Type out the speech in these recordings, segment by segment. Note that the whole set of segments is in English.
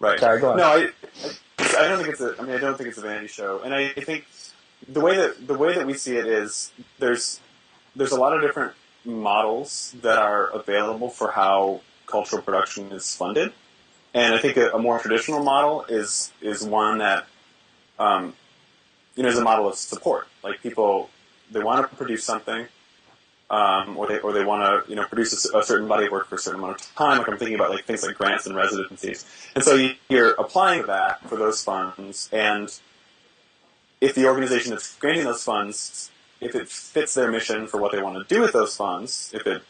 Right. Sorry, go on. No, I don't think it's a. I mean, I don't think it's a vanity show, and I think the way that we see it is there's a lot of different models that are available for how cultural production is funded, and I think a more traditional model is one that is a model of support. Like people, they want to produce something, or they want to produce a certain body of work for a certain amount of time. Like I'm thinking about like things like grants and residencies, and so you're applying that for those funds. And if the organization that's granting those funds, if it fits their mission for what they want to do with those funds, if it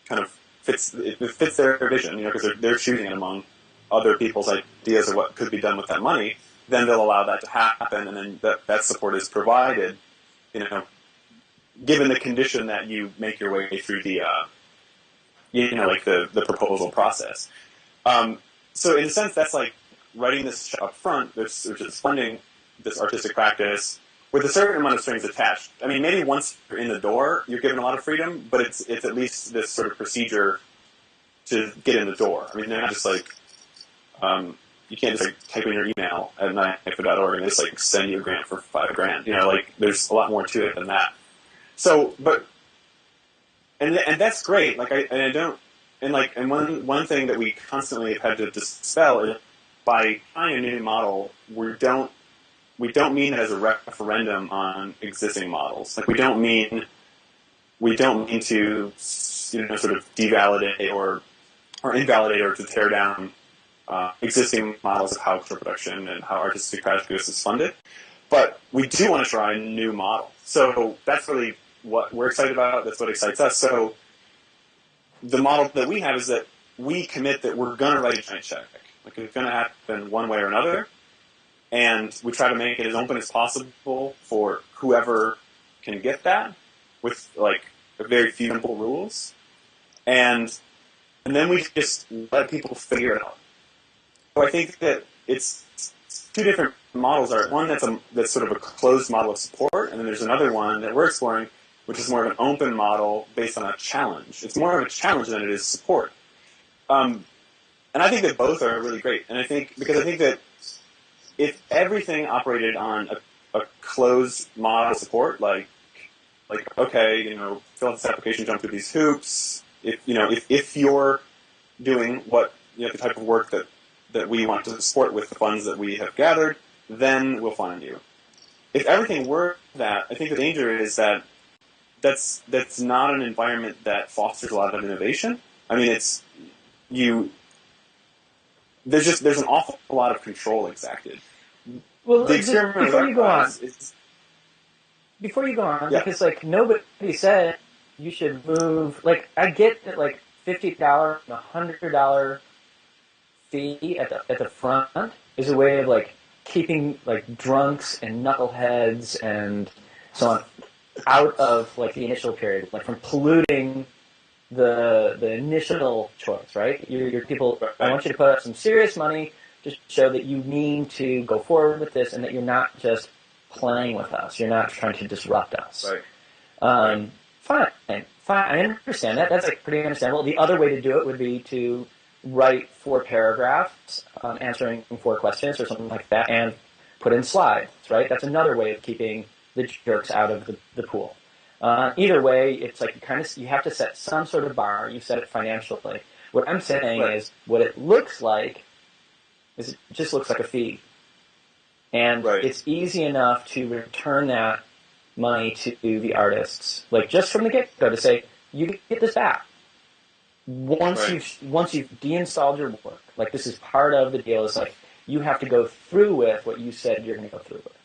kind of fits their vision, because they're choosing it among other people's ideas of what could be done with that money, then they'll allow that to happen, and then that support is provided, given the condition that you make your way through the, the proposal process. So in a sense, that's like writing this up front, which is funding this artistic practice with a certain amount of strings attached. I mean, maybe once you're in the door, you're given a lot of freedom, but it's at least this sort of procedure to get in the door. I mean, they're not just like, you can't just like type in your email at knife.org and just like send you a grant for $5,000. There's a lot more to it than that. So, and that's great. One thing that we constantly have had to dispel is by trying a new model, we don't mean it as a referendum on existing models. Like we don't mean to sort of devalidate or invalidate or to tear down existing models of how cultural production and how artistic practice is funded. But we do want to try a new model. So that's really what we're excited about. That's what excites us. So the model that we have is that we commit that we're going to write a giant check. Like it's going to happen one way or another. And we try to make it as open as possible for whoever can get that with like very few simple rules. And then we just let people figure it out. So I think that it's two different models. One that's sort of a closed model of support, and then there's another one that we're exploring, which is more of an open model based on a challenge. It's more of a challenge than it is support. And I think that both are really great. And I think that if everything operated on a closed model of support, like okay, fill out this application, jump through these hoops. If you're doing what the type of work that we want to support with the funds that we have gathered, then we'll fund you. If everything were that, I think the danger is that that's not an environment that fosters a lot of innovation. I mean, there's an awful lot of control exacted. Well, before you go on, yeah. because like nobody said you should move. Like I get that, like $50, $100 fee at the front is a way of like keeping like drunks and knuckleheads and so on out of like the initial period, like from polluting the initial choice, right? Your people, I want you to put up some serious money to show that you mean to go forward with this and that you're not just playing with us. You're not trying to disrupt us. Right. Fine. I understand that. That's like pretty understandable. The other way to do it would be to write 4 paragraphs answering 4 questions or something like that and put in slides, right? That's another way of keeping the jerks out of the pool. Either way, it's like you have to set some sort of bar. You set it financially. What I'm saying is what it looks like is it just looks like a fee. And it's easy enough to return that money to the artists, like just from the get-go, to say, you get this back. Once you've deinstalled your work, like this is part of the deal, is like you have to go through with what you said you're going to go through with.